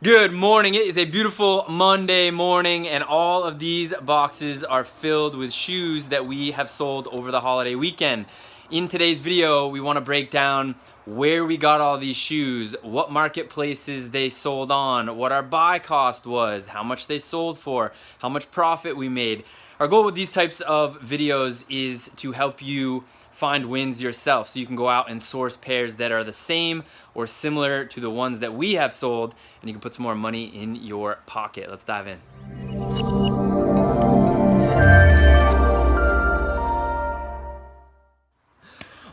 Good morning. It is a beautiful Monday morning, and all of these boxes are filled with shoes that we have sold over the holiday weekend. In today's video, we want to break down where we got all these shoes, what marketplaces they sold on, what our buy cost was, how much they sold for, how much profit we made. Our goal with these types of videos is to help you find wins yourself, so you can go out and source pairs that are the same or similar to the ones that we have sold, and you can put some more money in your pocket. Let's dive in.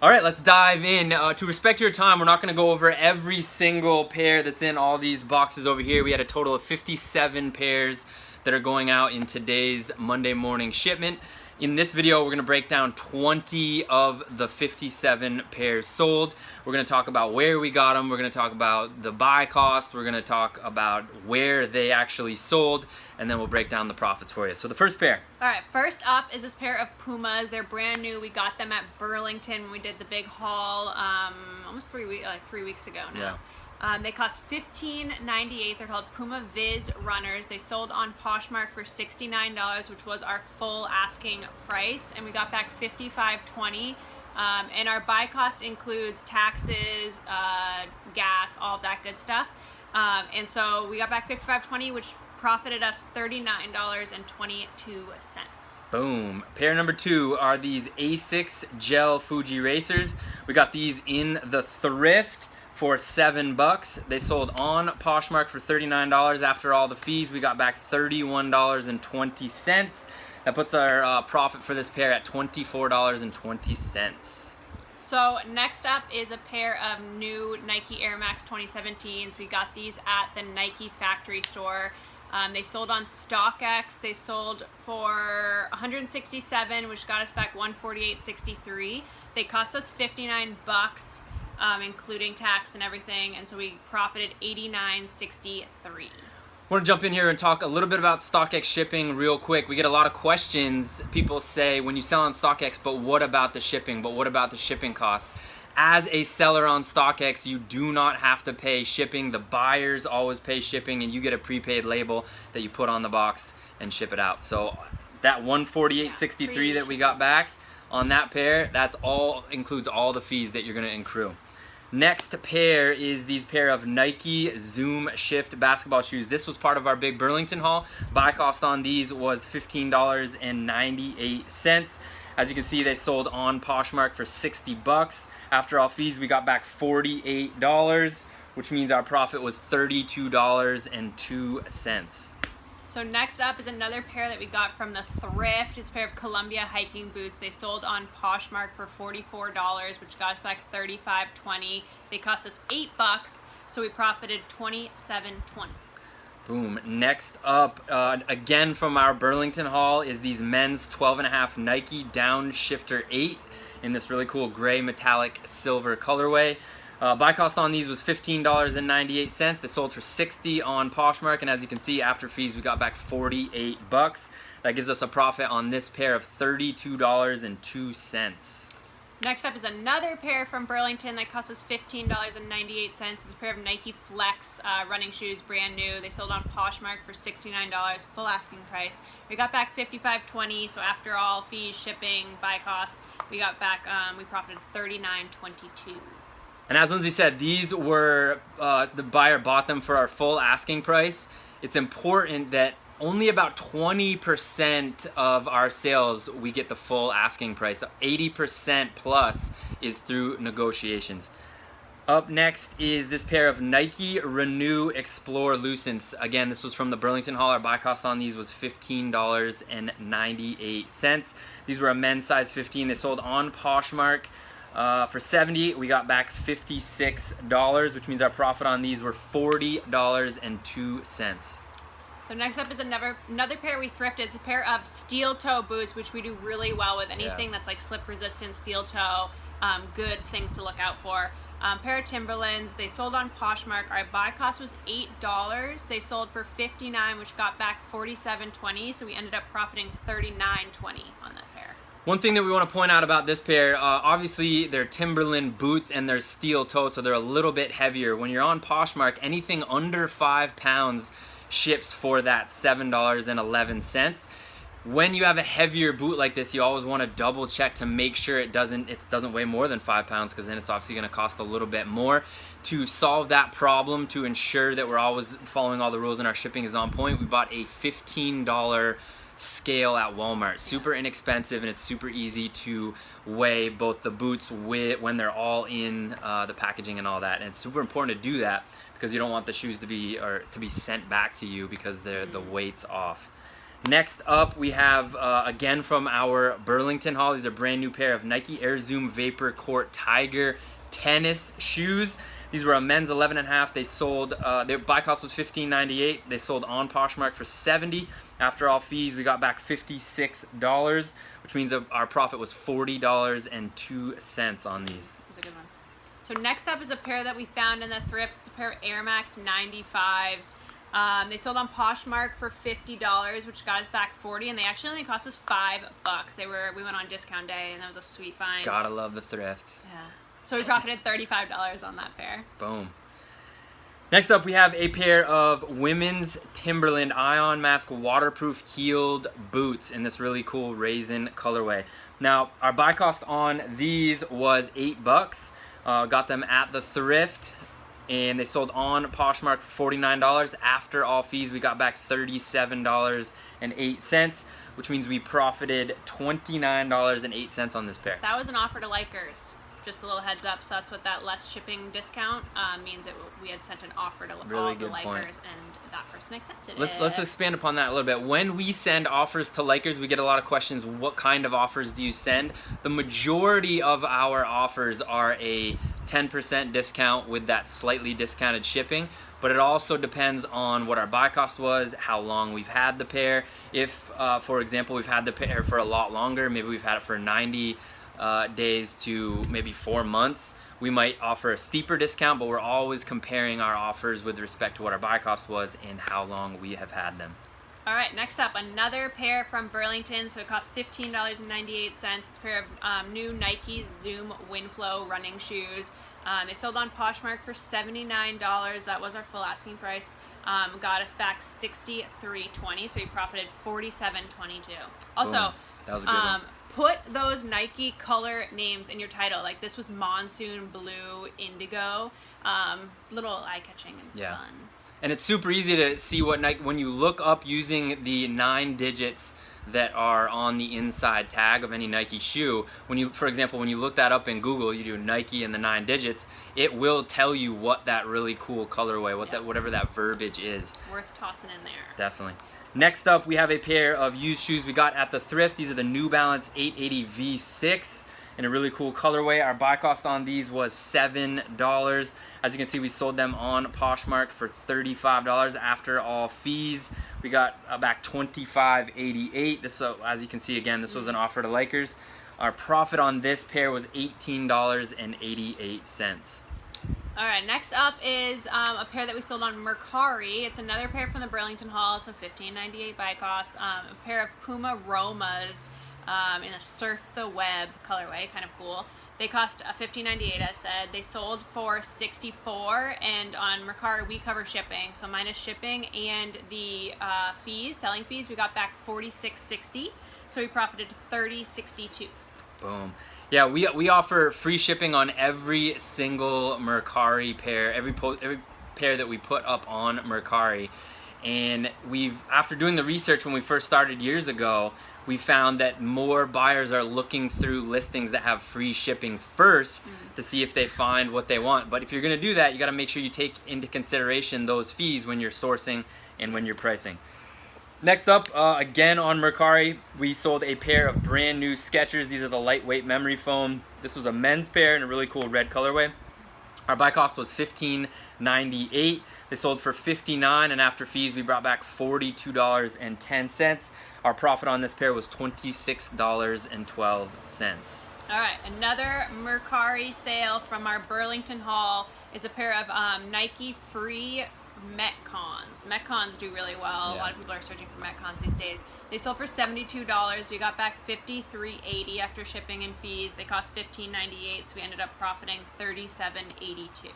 All right, let's dive in. To respect your time, we're not gonna go over every single pair that's in all these boxes over here. We had a total of 57 pairs that are going out in today's Monday morning shipment. In this video, we're gonna break down 20 of the 57 pairs sold. We're gonna talk about where we got them. We're gonna talk about the buy cost. We're gonna talk about where they actually sold, and then we'll break down the profits for you. So the first pair. All right, first up is this pair of Pumas. They're brand new. We got them at Burlington when we did the big haul almost 3 weeks ago now. Yeah. They cost $15.98. They're called Puma Viz Runners. They sold on Poshmark for $69, which was our full asking price, and we got back $55.20. And our buy cost includes taxes, gas, all of that good stuff. And so we got back $55.20, which profited us $39.22. Boom. Pair number two are these Asics Gel Fuji Racers. We got these in the thrift for $7. They sold on Poshmark for $39. After all the fees, we got back $31.20. That puts our profit for this pair at $24.20. So next up is a pair of new Nike Air Max 2017s. We got these at the Nike factory store. They sold on StockX. They sold for $167, which got us back $148.63. They cost us $59. Including tax and everything, and so we profited $89.63. I want to jump in here and talk a little bit about StockX shipping real quick. We get a lot of questions. People say, when you sell on StockX, but what about the shipping? But what about the shipping costs? As a seller on StockX, you do not have to pay shipping. The buyers always pay shipping, and you get a prepaid label that you put on the box and ship it out. So that $148.63 that we got back on that pair, that's all, includes all the fees that you're going to accrue. Next pair is these pair of Nike Zoom Shift basketball shoes. This was part of our big Burlington haul. Buy cost on these was $15.98. As you can see, they sold on Poshmark for $60. After all fees, we got back $48, which means our profit was $32.02. So next up is another pair that we got from the thrift. It's a pair of Columbia hiking boots. They sold on Poshmark for $44, which got us back $35.20. They cost us $8, so we profited $27.20. Boom. Next up, again from our Burlington haul, is these men's 12.5 Nike Downshifter 8 in this really cool gray metallic silver colorway. Buy cost on these was $15.98. They sold for $60 on Poshmark, and as you can see, after fees, we got back $48. That gives us a profit on this pair of $32.02. Next up is another pair from Burlington that cost us $15.98. It's a pair of Nike Flex running shoes, brand new. They sold on Poshmark for $69, full asking price. We got back $55.20, so after all fees, shipping, buy cost, we got back, we profited $39.22. And as Lindsay said, these were, the buyer bought them for our full asking price. It's important that only about 20% of our sales, we get the full asking price. 80% plus is through negotiations. Up next is this pair of Nike Renew Explore Lucents. Again, this was from the Burlington haul. Our buy cost on these was $15.98. These were a men's size 15. They sold on Poshmark for $70. We got back $56, which means our profit on these were $40.02. So next up is another pair we thrifted. It's a pair of steel toe boots, which we do really well with. Anything that's like slip resistant, steel toe, good things to look out for. Pair of Timberlands. They sold on Poshmark. Our buy cost was $8. They sold for $59, which got back $47.20. So we ended up profiting $39.20 on that pair. One thing that we want to point out about this pair, obviously they're Timberland boots and they're steel toe, so they're a little bit heavier. When you're on Poshmark, anything under 5 pounds ships for that $7.11. When you have a heavier boot like this, you always want to double check to make sure it doesn't weigh more than 5 pounds, because then it's obviously going to cost a little bit more. To solve that problem, to ensure that we're always following all the rules and our shipping is on point, we bought a $15 scale at Walmart. Super inexpensive, and it's super easy to weigh both the boots when they're all in the packaging and all that. And it's super important to do that because you don't want the shoes to be sent back to you because the weight's off. Next up, we have again from our Burlington haul. These are a brand new pair of Nike Air Zoom Vapor Court Tiger tennis shoes. These were a men's 11.5. They sold, their buy cost was $15.98. They sold on Poshmark for $70. After all fees, we got back $56, which means our profit was $40.02 on these. That's a good one. So next up is a pair that we found in the thrifts. It's a pair of Air Max 95s. They sold on Poshmark for $50, which got us back $40, and they actually only cost us $5. We went on discount day, and that was a sweet find. Gotta love the thrift. Yeah. So we profited $35 on that pair. Boom. Next up, we have a pair of women's Timberland Ion Mask waterproof heeled boots in this really cool raisin colorway. Now, our buy cost on these was $8. Got them at the thrift, and they sold on Poshmark for $49. After all fees, we got back $37.08, which means we profited $29.08 on this pair. That was an offer to Likers. Just a little heads up, so that's what that less shipping discount means. We had sent an offer to really all the good Likers, point. And that person accepted Let's expand upon that a little bit. When we send offers to Likers, we get a lot of questions. What kind of offers do you send? The majority of our offers are a 10% discount with that slightly discounted shipping, but it also depends on what our buy cost was, how long we've had the pair. If, for example, we've had the pair for a lot longer, maybe we've had it for 90 days to maybe 4 months, we might offer a steeper discount, but we're always comparing our offers with respect to what our buy cost was and how long we have had them. All right, next up, another pair from Burlington. So it cost $15.98. It's a pair of new Nike Zoom Windflow running shoes. They sold on Poshmark for $79. That was our full asking price. Got us back $63.20, so we profited $47.22. Also, boom. That was a good one. Put those Nike color names in your title. Like this was Monsoon Blue Indigo. Little eye-catching and fun. And it's super easy to see what Nike, when you look up using the 9 digits that are on the inside tag of any Nike shoe. For example, when you look that up in Google, you do Nike and the 9 digits, it will tell you what that really cool colorway, whatever that verbiage is. Worth tossing in there. Definitely. Next up, we have a pair of used shoes we got at the thrift. These are the New Balance 880 V6 in a really cool colorway. Our buy cost on these was $7. As you can see, we sold them on Poshmark for $35. After all fees, we got back $25.88. So as you can see, again, this was an offer to Likers. Our profit on this pair was $18.88. All right, next up is a pair that we sold on Mercari. It's another pair from the Burlington haul, so $15.98 buy cost. A pair of Puma Romas in a Surf the Web colorway, kind of cool. They cost $15.98, as said. They sold for $64, and on Mercari we cover shipping, so minus shipping and the selling fees, we got back $46.60. So we profited $30.62. Boom. Yeah, we offer free shipping on every single Mercari pair, every pair that we put up on Mercari. And after doing the research when we first started years ago, we found that more buyers are looking through listings that have free shipping first to see if they find what they want. But if you're going to do that, you got to make sure you take into consideration those fees when you're sourcing and when you're pricing. Next up, again on Mercari, we sold a pair of brand new Skechers. These are the lightweight memory foam. This was a men's pair in a really cool red colorway. Our buy cost was $15.98. They sold for $59, and after fees, we brought back $42.10. Our profit on this pair was $26.12. All right, another Mercari sale from our Burlington haul is a pair of Nike Free Metcons. Metcons do really well. A Yeah. lot of people are searching for Metcons these days. They sold for $72. We got back $53.80 after shipping and fees. They cost $15.98, so we ended up profiting $37.82.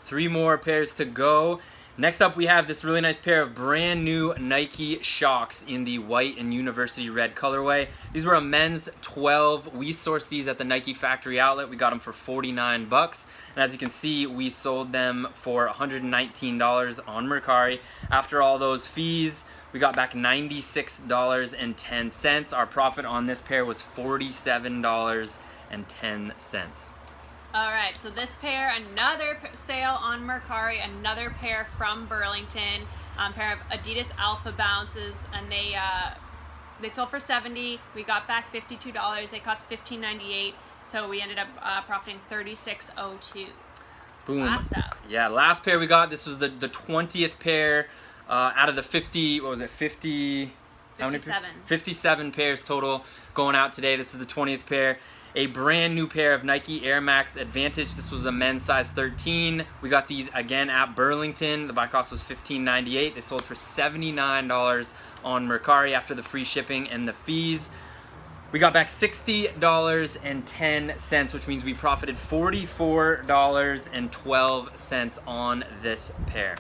3 more pairs to go. Next up, we have this really nice pair of brand new Nike Shox in the white and university red colorway. These were a men's 12. We sourced these at the Nike factory outlet. We got them for $49. And as you can see, we sold them for $119 on Mercari. After all those fees, we got back $96.10. Our profit on this pair was $47.10. All right, so this pair, another sale on Mercari, another pair from Burlington, pair of Adidas Alpha Bounces, and they sold for $70. We got back $52. They cost $15.98, so we ended up profiting $36.02. Boom. Last up. Yeah, last pair we got. This was the 20th pair out of the 50. What was it? 50. How many? 57. 57 pairs total going out today. This is the 20th pair. A brand new pair of Nike Air Max Advantage. This was a men's size 13. We got these again at Burlington. The buy cost was $15.98. They sold for $79 on Mercari after the free shipping and the fees. We got back $60.10, which means we profited $44.12 on this pair.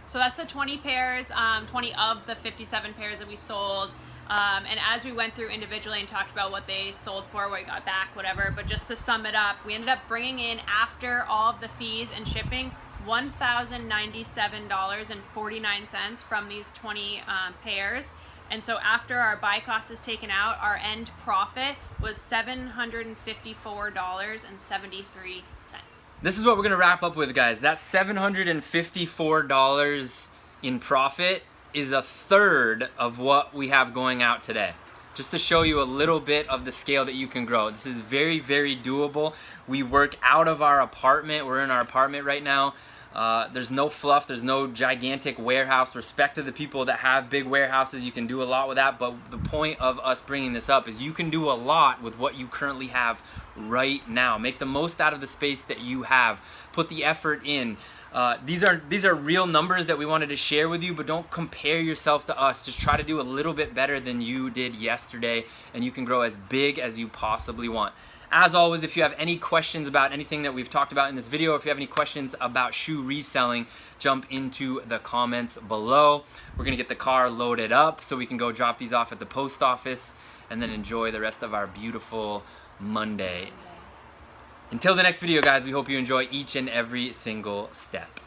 So that's the 20 pairs, 20 of the 57 pairs that we sold. And as we went through individually and talked about what they sold for, what we got back, whatever, but just to sum it up, we ended up bringing in, after all of the fees and shipping, $1,097.49 from these 20 pairs. And so after our buy cost is taken out, our end profit was $754.73. This is what we're going to wrap up with, guys. That $754 in profit is a third of what we have going out today. Just to show you a little bit of the scale that you can grow. This is very, very doable. We work out of our apartment. We're in our apartment right now. There's no fluff. There's no gigantic warehouse. Respect to the people that have big warehouses. You can do a lot with that. But the point of us bringing this up is you can do a lot with what you currently have right now. Make the most out of the space that you have. Put the effort in. These are real numbers that we wanted to share with you, but don't compare yourself to us. Just try to do a little bit better than you did yesterday, and you can grow as big as you possibly want. As always, if you have any questions about anything that we've talked about in this video, or if you have any questions about shoe reselling, jump into the comments below. We're gonna get the car loaded up so we can go drop these off at the post office and then enjoy the rest of our beautiful Monday. Until the next video, guys, we hope you enjoy each and every single step.